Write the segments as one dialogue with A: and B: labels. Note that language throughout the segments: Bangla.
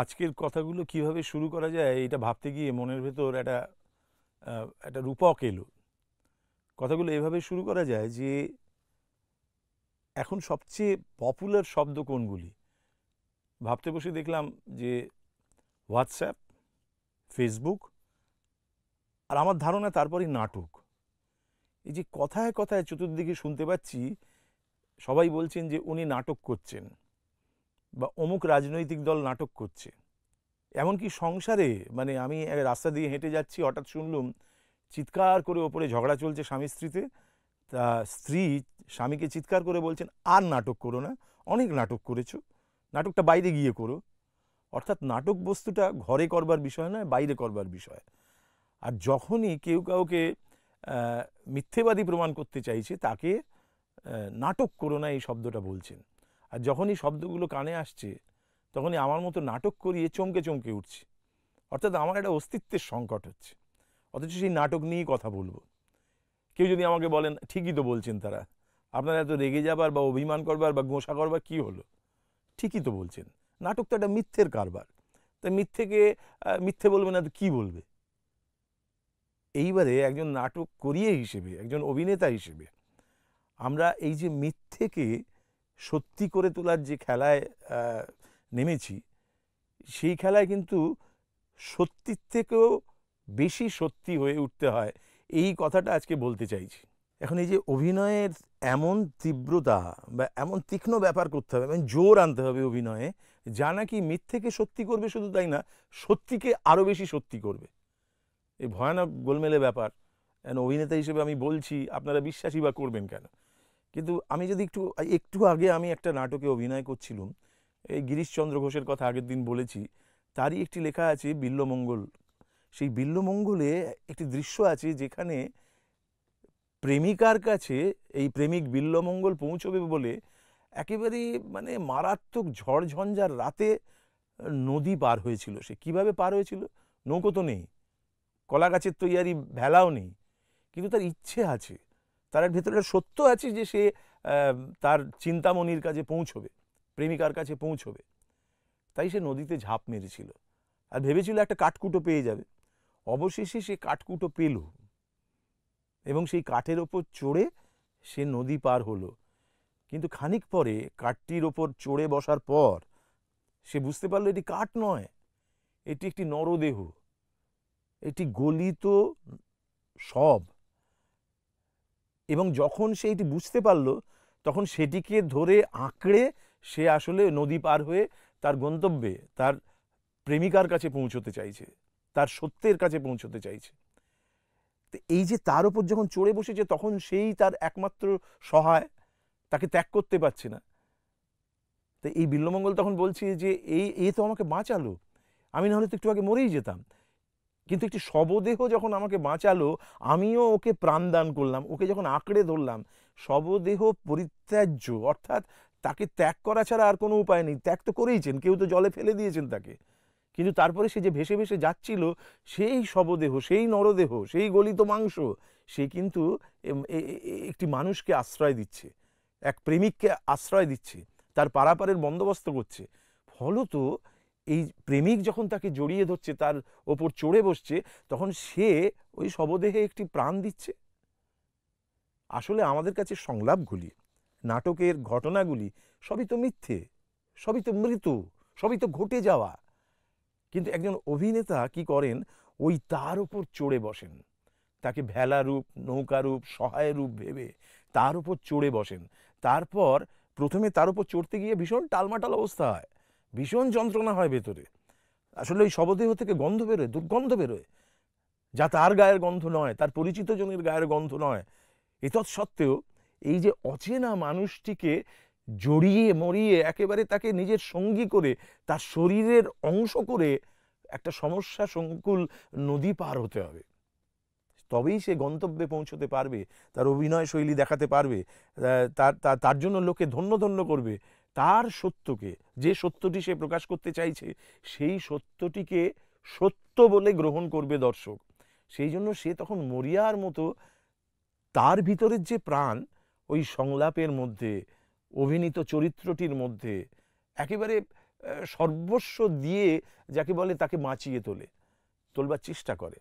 A: আজকের কথাগুলো কিভাবে শুরু করা যায় এটা ভাবতে গিয়ে মনের ভেতর একটা রূপক এলো। কথাগুলো এভাবে শুরু করা যায় যে এখন সবচেয়ে পপুলার শব্দ কোনগুলি? ভাবতে বসে দেখলাম যে হোয়াটসঅ্যাপ, ফেসবুক, আর আমার ধারণা তারপরেই নাটক। এই যে কথায় কথায় চতুর্দিকে শুনতে পাচ্ছি সবাই বলছেন যে উনি নাটক করছেন বা অমুক রাজনৈতিক দল নাটক করছে। এমনকি সংসারে, মানে আমি রাস্তা দিয়ে হেঁটে যাচ্ছি, হঠাৎ শুনলুম চিৎকার করে ওপরে ঝগড়া চলছে স্বামী স্ত্রীতে। তা স্ত্রী স্বামীকে চিৎকার করে বলছেন, আর নাটক করো না, অনেক নাটক করেছো, নাটকটা বাইরে গিয়ে করো। অর্থাৎ নাটক বস্তুটা ঘরে করবার বিষয় নয়, বাইরে করবার বিষয়। আর যখনই কেউ কাউকে মিথ্যেবাদী প্রমাণ করতে চাইছে তাকে নাটক করো না এই শব্দটা বলছেন। আর যখনই শব্দগুলো কানে আসছে তখনই আমার মতো নাটক করিয়ে চমকে চমকে উঠছি। অর্থাৎ আমার একটা অস্তিত্বের সংকট হচ্ছে, অথচ সেই নাটক নিয়েই কথা বলবো। কেউ যদি আমাকে বলেন ঠিকই তো বলছেন তারা, আপনারা এত রেগে যাবার বা অভিমান করবার বা গোঁসা করবার কি হলো? ঠিকই তো বলছেন, নাটক তো একটা মিথ্যের কারবার। তাই মিথ্যেকে মিথ্যে বলবে না তো কী বলবে? এইবারে একজন নাটক করিয়ে হিসেবে, একজন অভিনেতা হিসেবে আমরা এই যে মিথ্যেকে সত্যি করে তোলার যে খেলায় নেমেছি, সেই খেলায় কিন্তু সত্যির থেকেও বেশি সত্যি হয়ে উঠতে হয়, এই কথাটা আজকে বলতে চাইছি। এখন এই যে অভিনয়ের এমন তীব্রতা বা এমন তীক্ষ্ণ ব্যাপার করতে হবে, মানে জোর আনতে হবে অভিনয়ে, যা নাকি মিথ্যেকে সত্যি করবে, শুধু তাই না, সত্যিকে আরও বেশি সত্যি করবে। এই ভয়ানক গোলমেলে ব্যাপার। অভিনেতা হিসেবে আমি বলছি, আপনারা বিশ্বাসই বা করবেন কেন? কিন্তু আমি যদি একটু একটু আগে আমি একটা নাটকে অভিনয় করছিলাম, এই গিরিশচন্দ্র ঘোষের কথা আগের দিন বলেছি, তারই একটি লেখা আছে বিল্বমঙ্গল। সেই বিল্বমঙ্গলে একটি দৃশ্য আছে যেখানে প্রেমিকার কাছে এই প্রেমিক বিল্বমঙ্গল পৌঁছবে বলে একেবারে মানে মারাত্মক ঝড়ঝঞ্ঝার রাতে নদী পার হয়েছিল। সে কিভাবে পার হয়েছিল? নৌকো তো নেই, কলা গাছের তৈয়ারি ভেলাও নেই, কিন্তু তার ইচ্ছে আছে, তার ভেতরে সত্য আছে যে সে তার চিন্তামণির কাছে পৌঁছবে, প্রেমিকার কাছে পৌঁছবে। তাই সে নদীতে ঝাঁপ মেরেছিল আর ভেবেছিল একটা কাঠকুটো পেয়ে যাবে। অবশেষে সে কাঠকুটো পেল এবং সেই কাঠের ওপর চড়ে সে নদী পার হলো। কিন্তু খানিক পরে কাঠটির ওপর চড়ে বসার পর সে বুঝতে পারলো এটি কাঠ নয়, এটি একটি নরদেহ, এটি গলিত শব। এবং যখন সে এটি বুঝতে পারল তখন সেটিকে ধরে আঁকড়ে সে আসলে নদী পার হয়ে তার গন্তব্যে, তার প্রেমিকার কাছে পৌঁছতে চাইছে, তার সত্যের কাছে পৌঁছতে চাইছে। তো এই যে তার উপর যখন চড়ে বসেছে তখন সেই তার একমাত্র সহায়, তাকে ত্যাগ করতে পারছে না। তো এই বিল্বমঙ্গল তখন বলছে যে এই তো আমাকে বাঁচালো, আমি নাহলে তো একটু আগে মরেই যেতাম। কিন্তু একটি শবদেহ যখন আমাকে বাঁচালো, আমিও ওকে প্রাণদান করলাম, ওকে যখন আঁকড়ে ধরলাম। শবদেহ পরিত্যাজ্য, অর্থাৎ তাকে ত্যাগ করা ছাড়া আর কোনো উপায় নেই। ত্যাগ তো করেইছেন, কেউ তো জলে ফেলে দিয়েছেন তাকে, কিন্তু তারপরে সে যে ভেসে ভেসে যাচ্ছিল, সেই শবদেহ, সেই নরদেহ, সেই গলিত মাংস, সে কিন্তু একটি মানুষকে আশ্রয় দিচ্ছে, এক প্রেমিককে আশ্রয় দিচ্ছে, তার পারাপারের বন্দোবস্ত করছে। ফলত এই প্রেমিক যখন তাকে জড়িয়ে ধরছে, তার ওপর চড়ে বসছে, তখন সে ওই শবদেহে একটি প্রাণ দিচ্ছে। আসলে আমাদের কাছে সংলাপগুলি, নাটকের ঘটনাগুলি সবই তো মিথ্যে, সবই তো মৃত, সবই তো ঘটে যাওয়া। কিন্তু একজন অভিনেতা কি করেন? ওই তার উপর চড়ে বসেন, তাকে ভেলারূপ, নৌকারূপ, সহায় রূপ ভেবে তার উপর চড়ে বসেন। তারপর প্রথমে তার উপর চড়তে গিয়ে ভীষণ টালমাটাল অবস্থা হয়, ভীষণ যন্ত্রণা হয় ভেতরে। আসলে ওই শবদেহ থেকে গন্ধ বেরোয়, দুর্গন্ধ বেরোয়, যা তার গায়ের গন্ধ নয়, তার পরিচিত জনের গায়ের গন্ধ নয়। এতৎসত্ত্বেও এই যে অচেনা মানুষটিকে জড়িয়ে মরিয়ে একেবারে তাকে নিজের সঙ্গী করে, তার শরীরের অংশ করে একটা সমস্যা সংকুল নদী পার হতে হবে, তবেই সে গন্তব্যে পৌঁছতে পারবে, তার অভিনয় শৈলী দেখাতে পারবে, তার জন্য লোকে ধন্য ধন্য করবে। তার সত্যকে, যে সত্যটি সে প্রকাশ করতে চাইছে, সেই সত্যটিকে সত্য বলে গ্রহণ করবে দর্শক। সেই জন্য সে তখন মরিয়ার মতো তার ভিতরের যে প্রাণ, ওই সংলাপের মধ্যে, অভিনীত চরিত্রটির মধ্যে একেবারে সর্বস্ব দিয়ে যাকে বলে তাকে বাঁচিয়ে তোলবার চেষ্টা করে।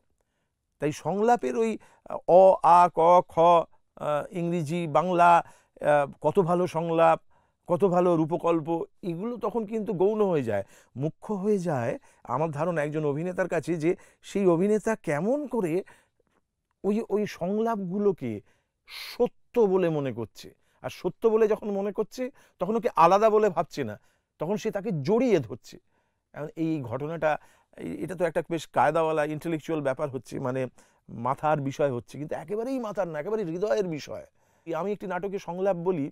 A: তাই সংলাপের ওই অ আ ক খ, ইংরেজি বাংলা, কত ভালো সংলাপ, কত ভালো রূপকল্প, এগুলো তখন কিন্তু গৌণ হয়ে যায়। মুখ্য হয়ে যায় আমার ধারণা একজন অভিনেতার কাছে যে সেই অভিনেতা কেমন করে ওই ওই সংলাপগুলোকে সত্য বলে মনে করছে। আর সত্য বলে যখন মনে করছে তখন ওকে আলাদা বলে ভাবছে না, তখন সে তাকে জড়িয়ে ধরছে। এখন এই ঘটনাটা, এটা তো একটা বেশ কায়দাওয়ালা ইন্টেলেকচুয়াল ব্যাপার হচ্ছে, মানে মাথার বিষয় হচ্ছে, কিন্তু একেবারেই মাথার না, একেবারে হৃদয়ের বিষয়। আমি একটি নাটকে সংলাপ বলি,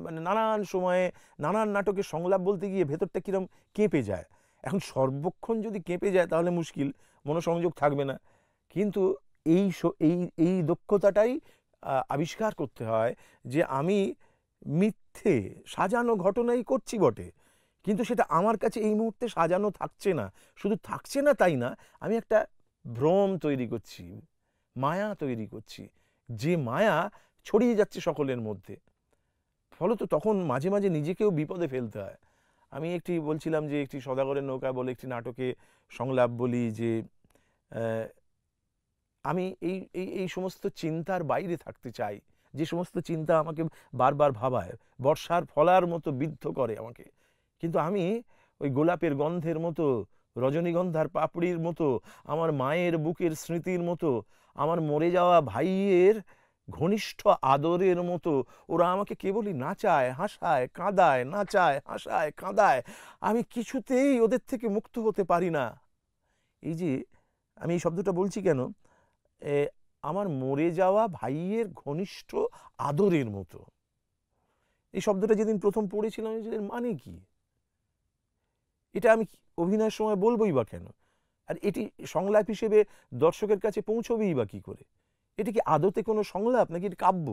A: মানে নানান সময়ে নানান নাটকে সংলাপ বলতে গিয়ে ভেতরটা কিরম কেঁপে যায়। এখন সর্বক্ষণ যদি কেঁপে যায় তাহলে মুশকিল, মনোসংযোগ থাকবে না। কিন্তু এই এই এই দক্ষতাটাই আবিষ্কার করতে হয় যে আমি মিথ্যে সাজানো ঘটনাই করছি বটে, কিন্তু সেটা আমার কাছে এই মুহূর্তে সাজানো থাকছে না। শুধু থাকছে না তাই না, আমি একটা ভ্রম তৈরি করছি, মায়া তৈরি করছি, যে মায়া ছড়িয়ে যাচ্ছে সকলের মধ্যে। ফলত তখন মাঝে মাঝে নিজেকেও বিপদে ফেলতে হয়। আমি একটি বলছিলাম যে একটি সদাগরের নৌকা বলে একটি নাটকে সংলাপ বলি যে আমি এই এই এই সমস্ত চিন্তার বাইরে থাকতে চাই, যে সমস্ত চিন্তা আমাকে বারবার ভাবায়, বর্ষার ফলার মতো বিদ্ধ করে আমাকে, কিন্তু আমি ওই গোলাপের গন্ধের মতো, রজনীগন্ধার পাপড়ির মতো, আমার মায়ের বুকের স্মৃতির মতো, আমার মরে যাওয়া ভাইয়ের ঘনিষ্ঠ আদরের মতো ওরা আমাকে কেবলই নাচায় হাসায় কাঁদায়, নাচায় হাসায় কাঁদায়, আমি কিছুতেই ওদের থেকে মুক্ত হতে পারি না। এই যে আমি এই শব্দটা বলছি কেন, আমার মরে যাওয়া ভাইয়ের ঘনিষ্ঠ আদরের মতো, এই শব্দটা যেদিন প্রথম পড়েছিলাম এর মানে কি, এটা আমি অভিনয়ের সময় বলবোই বা কেন, আর এটি সংলাপ হিসেবে দর্শকের কাছে পৌঁছবেই বা কি করে? এটি কি আদতে কোনো সংলাপ নাকি এটি কাব্য?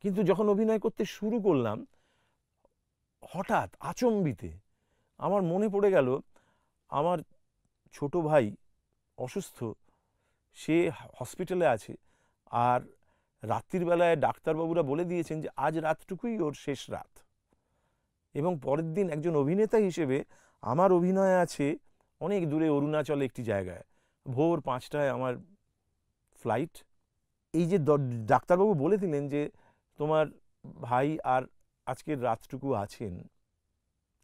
A: কিন্তু যখন অভিনয় করতে শুরু করলাম, হঠাৎ আচম্বিতে আমার মনে পড়ে গেল আমার ছোট ভাই অসুস্থ, সে হসপিটালে আছে, আর রাত্রির বেলায় ডাক্তারবাবুরা বলে দিয়েছেন যে আজ রাতটুকুই ওর শেষ রাত, এবং পরের দিন একজন অভিনেতা হিসেবে আমার অভিনয় আছে অনেক দূরে অরুণাচলে একটি জায়গায়, ভোর 5টায় আমার ফ্লাইট। এই যে ডাক্তারবাবু বলে দিলেন যে তোমার ভাই আর আজকের রাতটুকু আছেন,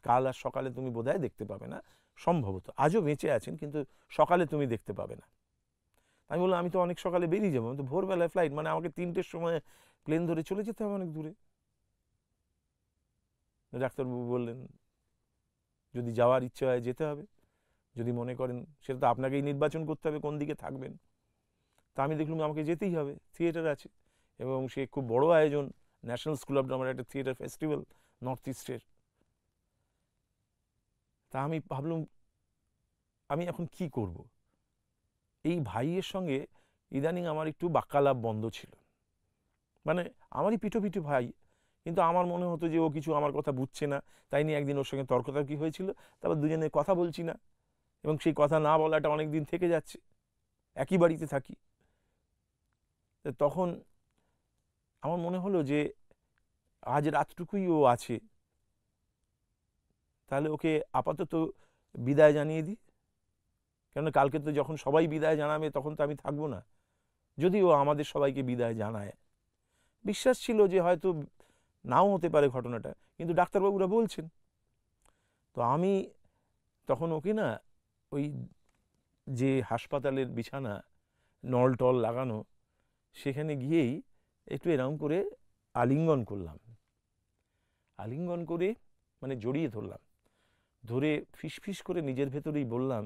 A: কাল আর সকালে তুমি বোধহয় দেখতে পাবে না, সম্ভবত আজও বেঁচে আছেন কিন্তু সকালে তুমি দেখতে পাবে না। আমি বললাম আমি তো অনেক সকালে বেরিয়ে যাবো, তো ভোরবেলায় ফ্লাইট, মানে আমাকে 3টের সময় প্লেন ধরে চলে যেতে হবে অনেক দূরে। ডাক্তারবাবু বললেন যদি যাওয়ার ইচ্ছে হয় যেতে হবে, যদি মনে করেন, সেটা তো আপনাকেই নির্বাচন করতে হবে কোন দিকে থাকবেন। তা আমি দেখলাম আমাকে যেতেই হবে, থিয়েটার আছে, এবং সে খুব বড় আয়োজন, ন্যাশনাল স্কুল অফ ড্রামার একটা থিয়েটার ফেস্টিভ্যাল নর্থ ইস্টের। তা আমি ভাবলাম আমি এখন কি করব। এই ভাইয়ের সঙ্গে ইদানিং আমার একটু বাক্যালাপ বন্ধ ছিল, মানে আমারই পিঠোপিঠি ভাই, কিন্তু আমার মনে হতো যে ও কিছু আমার কথা বুঝছে না, তাই নিয়ে একদিন ওর সঙ্গে তর্কতর্কি হয়েছিল, তারপর দুজনে কথা বলছি না, এবং সেই কথা না বলাটা অনেক দিন থেকে যাচ্ছে, একই বাড়িতে থাকি। তখন আমার মনে হলো যে আজ রাতটুকুই ও আছে, তাহলে ওকে আপাতত বিদায় জানিয়ে দিই, কেননা কালকে তো যখন সবাই বিদায় জানাবে তখন তো আমি থাকবো না। যদিও আমাদের সবাইকে বিদায় জানায়, বিশ্বাস ছিল যে হয়তো নাও হতে পারে ঘটনাটা, কিন্তু ডাক্তারবাবুরা বলছেন। তো আমি তখন ওকে না ওই যে হাসপাতালের বিছানা, নল টল লাগানো, সেখানে গিয়েই একটু এরকম করে আলিঙ্গন করলাম, আলিঙ্গন করে মানে জড়িয়ে ধরলাম, ধরে ফিসফিস করে নিজের ভেতরেই বললাম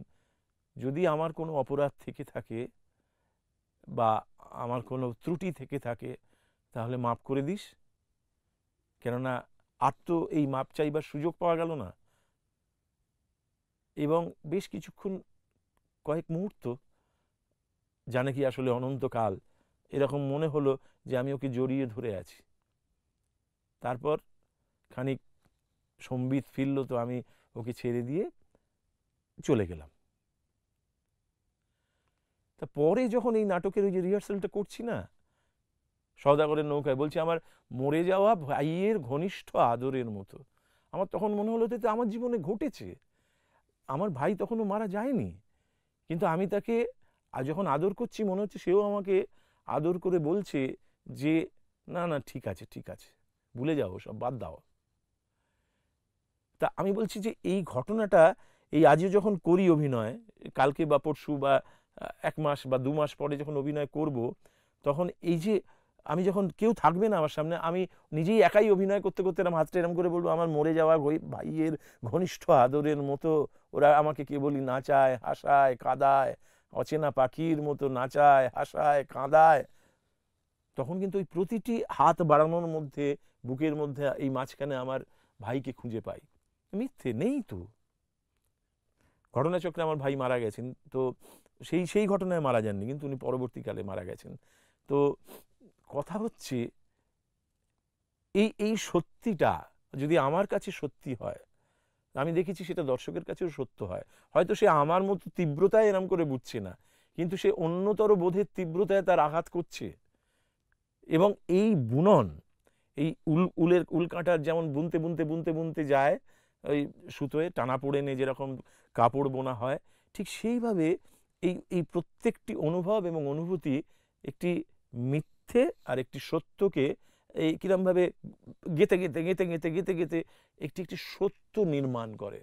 A: যদি আমার কোনো অপরাধ থেকে থাকে বা আমার কোনো ত্রুটি থেকে থাকে তাহলে মাপ করে দিস, কেননা আর তো এই মাপ চাইবার সুযোগ পাওয়া গেল না। এবং বেশ কিছুক্ষণ, কয়েক মুহূর্ত, জানে কি আসলে অনন্তকাল, এরকম মনে হলো যে আমি ওকে জড়িয়ে ধরে আছি। তারপর খানিক সম্বিত ফিরল, তো আমি ওকে ছেড়ে দিয়ে চলে গেলাম। তা পরে যখন এই নাটকের ওই যে রিহার্সালটা করছি না সওদাগরের নৌকায়, বলছি আমার মরে যাওয়া ভাইয়ের ঘনিষ্ঠ আদরের মতো, আমার তখন মনে হলো যে আমার জীবনে ঘটেছে, আমার ভাই তখনও মারা যায়নি, কিন্তু আমি তাকে যখন আদর করছি মনে হচ্ছে সেও আমাকে আদর করে বলছে যে না না ঠিক আছে ঠিক আছে, ভুলে যাও, সব বাদ দাও। তা আমি বলছি যে এই ঘটনাটা, এই আজও যখন করি অভিনয়, কালকে বা পরশু বা 1 মাস বা 2 মাস পরে যখন অভিনয় করব, তখন এই যে আমি যখন কেউ থাকবে না আমার সামনে, আমি নিজেই একাই অভিনয় করতে করতে এরম হাতটা এরম করে বলবো, আমার মরে যাওয়া ভাইয়ের ঘনিষ্ঠ আদরের মতো ওরা আমাকে কেবলই নাচায়, হাসায়, কাঁদায়, অচেনা পাখির মতো নাচায়, হাসায়, কাঁদায়। তখন কিন্তু ওই প্রতিটি হাত বাড়ানোর মধ্যে, বুকের মধ্যে এই মাঝখানে আমার ভাইকে খুঁজে পাই। মিথ্যে নেই তো। ঘটনাচক্রে আমার ভাই মারা গেছেন, তো সেই ঘটনায় মারা যাননি, কিন্তু উনি পরবর্তীকালে মারা গেছেন। তো কথা হচ্ছে এই সত্যিটা যদি আমার কাছে সত্যি হয়, আমি দেখেছি সেটা দর্শকের কাছেও সত্য হয়। হয়তো সে আমার মতো তীব্রতায় এরম করে বুঝছে না, কিন্তু সে অন্যতর বোধের তীব্রতায় তার আঘাত করছে। এবং এই বুনন, এই উল কাঁটার যেমন বুনতে বুনতে বুনতে বুনতে যায় ওই সুতোয় টানাপোড়েনে যেরকম কাপড় বোনা হয়, ঠিক সেইভাবে এই প্রত্যেকটি অনুভব এবং অনুভূতি একটি মিথ্যে আর একটি সত্যকে এই কিরমভাবে গেঁথে গেঁথে গেঁথে গেঁথে গেঁথে গেঁথে একটি একটি সত্য নির্মাণ করে।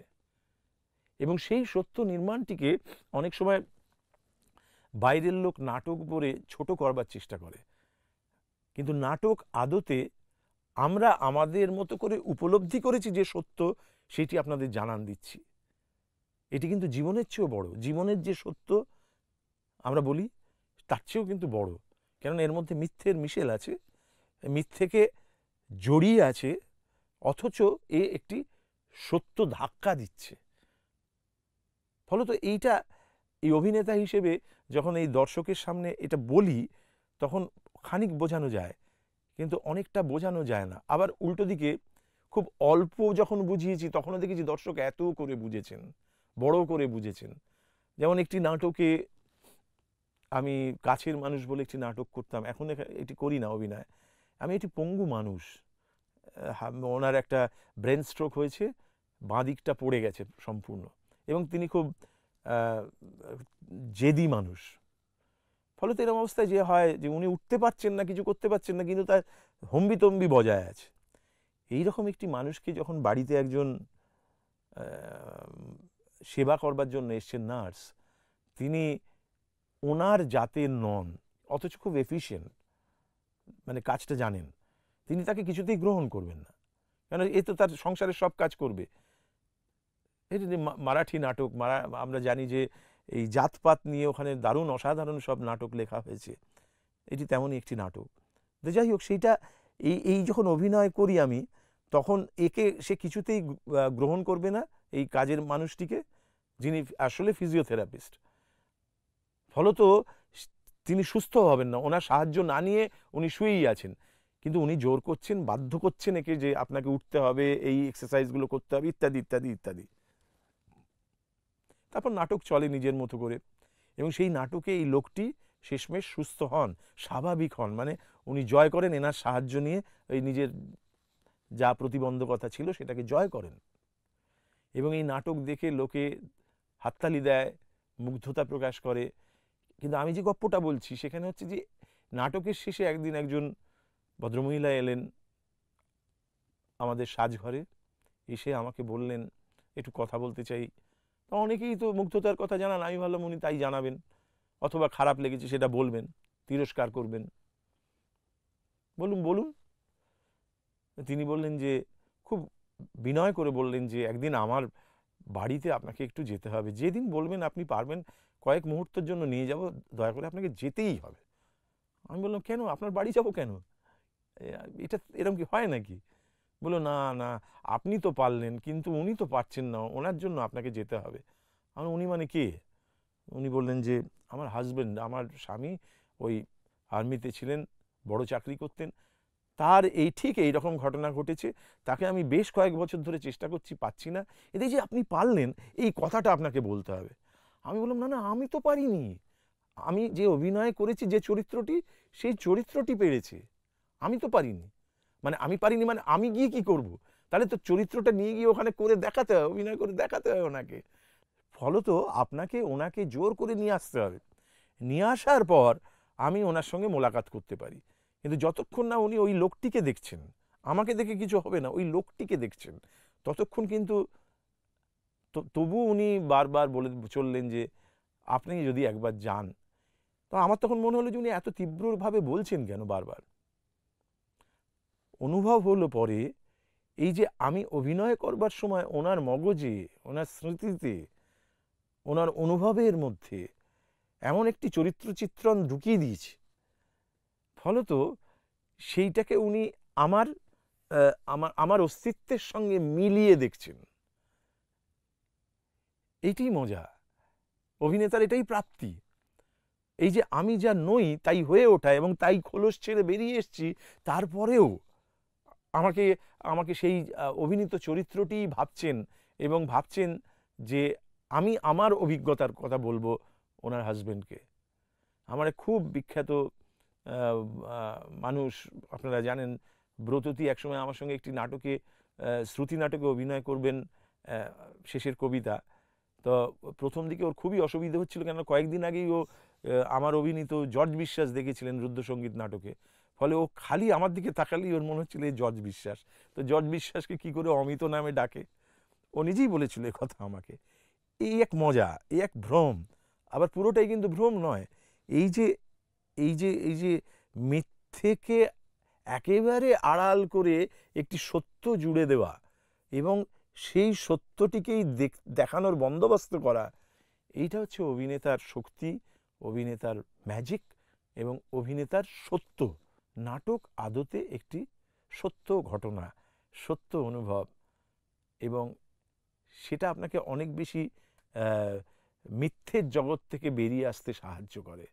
A: এবং সেই সত্য নির্মাণটিকে অনেক সময় বাইরের লোক নাটক বলে ছোট করবার চেষ্টা করে, কিন্তু নাটক আদতে আমরা আমাদের মতো করে উপলব্ধি করেছি যে সত্য, সেটি আপনাদের জানান দিচ্ছি। এটি কিন্তু জীবনের চেয়েও বড়। জীবনের যে সত্য আমরা বলি তার চেয়েও কিন্তু বড়, কেননা এর মধ্যে মিথ্যের মিশেল আছে, মিথ্যেকে জড়িয়ে আছে, অথচ এ একটি সত্য ধাক্কা দিচ্ছে। ফলত এই অভিনেতা হিসেবে যখন এই দর্শকের সামনে এটা বলি, তখন খানিক বোঝানো যায়, কিন্তু অনেকটা বোঝানো যায় না। আবার উল্টো দিকে খুব অল্প যখন বুঝিয়েছি, তখনও দেখেছি দর্শক এত করে বুঝেছেন, বড় করে বুঝেছেন। যেমন একটি নাটকে, আমি কাছের মানুষ বলে একটি নাটক করতাম, এখন এটি করি না অভিনয়। আমি একটি পঙ্গু মানুষ, ওনার একটা ব্রেন স্ট্রোক হয়েছে, বাঁ দিকটা পড়ে গেছে সম্পূর্ণ, এবং তিনি খুব জেদি মানুষ। ফলত এরকম অবস্থায় যে হয় যে উনি উঠতে পারছেন না, কিছু করতে পারছেন না, কিন্তু তার হম্বিতম্বি বজায় আছে। এইরকম একটি মানুষকে যখন বাড়িতে একজন সেবা করবার জন্য এসছেন নার্স, তিনি ওনার জাতের নন, অথচ খুব এফিশিয়েন্ট, মানে কাজটা জানেন, তিনি তাকে কিছুতেই গ্রহণ করবেন না, কেন এ তো তার সংসারের সব কাজ করবে। এটা যে মারাঠি নাটক, আমরা জানি যে এই জাতপাত নিয়ে ওখানে দারুণ অসাধারণ সব নাটক লেখা হয়েছে, এটি তেমনই একটি নাটক। তো যাই হোক, সেইটা এই যখন অভিনয় করি আমি, তখন একে সে কিছুতেই গ্রহণ করবে না, এই কাজের মানুষটিকে, যিনি আসলে ফিজিওথেরাপিস্ট। ফলত তিনি সুস্থ হবেন না, ওনার সাহায্য না নিয়ে উনি শুয়েই আছেন, কিন্তু উনি জোর করছেন, বাধ্য করছেন একে যে আপনাকে উঠতে হবে, এই এক্সারসাইজগুলো করতে হবে, ইত্যাদি ইত্যাদি ইত্যাদি। তারপর নাটক চলে নিজের মতো করে, এবং সেই নাটকে এই লোকটি শেষমেশ সুস্থ হন, স্বাভাবিক হন, মানে উনি জয় করেন এনার সাহায্য নিয়ে, ওই নিজের যা প্রতিবন্ধকতা ছিল সেটাকে জয় করেন। এবং এই নাটক দেখে লোকে হাততালি দেয়, মুগ্ধতা প্রকাশ করে। কিন্তু আমি যে গপ্পটা বলছি সেখানে হচ্ছে যে নাটকের শেষে একদিন একজন ভদ্রমহিলা এলেন আমাদের সাজঘরে, এসে আমাকে বললেন একটু কথা বলতে চাই। তো অনেকেই তো মুগ্ধতার কথা জানান, আমি ভাবলাম উনি তাই জানাবেন, অথবা খারাপ লেগেছে সেটা বলবেন, তিরস্কার করবেন। বলুন বলুন। তিনি বললেন যে, খুব বিনয় করে বললেন যে একদিন আমার বাড়িতে আপনাকে একটু যেতে হবে, যেদিন বলবেন আপনি পারবেন কয়েক মুহূর্তের জন্য নিয়ে যাব, দয়া করে আপনাকে যেতেই হবে। আমি বললাম কেন, আপনার বাড়ি যাব কেন, এটা এরকম কি হয় নাকি? বললো না না, আপনি তো পারলেন, কিন্তু উনি তো পারছেন না, ওনার জন্য আপনাকে যেতে হবে। আমি, উনি মানে কে? উনি বললেন যে আমার হাজব্যান্ড, আমার স্বামী ওই আর্মিতে ছিলেন, বড় চাকরি করতেন, তার ঠিক এইরকম ঘটনা ঘটেছে, তাকে আমি বেশ কয়েক বছর ধরে চেষ্টা করছি, পাচ্ছি না, এতে যে আপনি পারলেন এই কথাটা আপনাকে বলতে হবে। আমি বললাম না না, আমি তো পারিনি, আমি যে অভিনয় করেছি যে চরিত্রটি, সেই চরিত্রটি পেরেছে, আমি তো পারিনি। মানে আমি পারিনি মানে আমি গিয়ে কি করব? তাহলে তো চরিত্রটা নিয়ে গিয়ে ওখানে করে দেখাতে হয়, অভিনয় করে দেখাতে হয় ওনাকে। ফলত আপনাকে ওনাকে জোর করে নিয়ে আসতে হবে। নিয়ে আসার পর আমি ওনার সঙ্গে মোলাকাত করতে পারি। কিন্তু যতক্ষণ না উনি ওই লোকটিকে দেখছেন, আমাকে দেখে কিছু হবে না, ওই লোকটিকে দেখছেন, ততক্ষণ কিন্তু তবুও উনি বারবার বলে চললেন যে আপনি যদি একবার যান। তো আমার তখন মনে হলো যে উনি এত তীব্রভাবে বলছেন কেন বারবার। অনুভব হলো পরে এই যে আমি অভিনয় করবার সময় ওনার মগজে, ওনার স্মৃতিতে, ওনার অনুভবের মধ্যে এমন একটি চরিত্র চিত্রণ ঢুকিয়ে দিয়েছি, ফলত সেইটাকে উনি আমার আমার আমার অস্তিত্বের সঙ্গে মিলিয়ে দেখছেন। এইটাই মজা, অভিনেতার এটাই প্রাপ্তি। এই যে আমি যা নই তাই হয়ে ওঠা এবং তাই খোলস ছেড়ে বেরিয়ে এসছি, তারপরেও আমাকে আমাকে সেই অভিনীত চরিত্রটি ভাবছেন এবং ভাবছেন যে আমি আমার অভিজ্ঞতার কথা বলবো ওনার হাজবেন্ডকে। আমার এক খুব বিখ্যাত মানুষ, আপনারা জানেন, ব্রততী একসময় আমার সঙ্গে একটি নাটকে, শ্রুতি নাটকে অভিনয় করবেন, শেষের কবিতা। তো প্রথম দিকে ওর খুবই অসুবিধা হচ্ছিল, কেন কয়েকদিন আগেই ও আমার অভিনীত জর্জ বিশ্বাস দেখেছিলেন রুদ্রসঙ্গীত নাটকে। ফলে ও খালি আমার দিকে তাকালেই ওর মনে হচ্ছিল এই জর্জ বিশ্বাস। তো জর্জ বিশ্বাসকে কি করে অমিত নামে ডাকে, ও নিজেই বলেছিল এ কথা আমাকে। এই এক মজা, এই এক ভ্রম। আবার পুরোটাই কিন্তু ভ্রম নয়। এই যে এই যে মিথ্যেকে একেবারে আড়াল করে একটি সত্য জুড়ে দেওয়া এবং সেই সত্যটিকেই দেখানোর বন্দোবস্ত করা, এইটা হচ্ছে অভিনেতার শক্তি, অভিনেতার ম্যাজিক এবং অভিনেতার সত্য। নাটক আদতে একটি সত্য ঘটনা, সত্য অনুভব, এবং সেটা আপনাকে অনেক বেশি মিথ্যের জগৎ থেকে বেরিয়ে আসতে সাহায্য করে।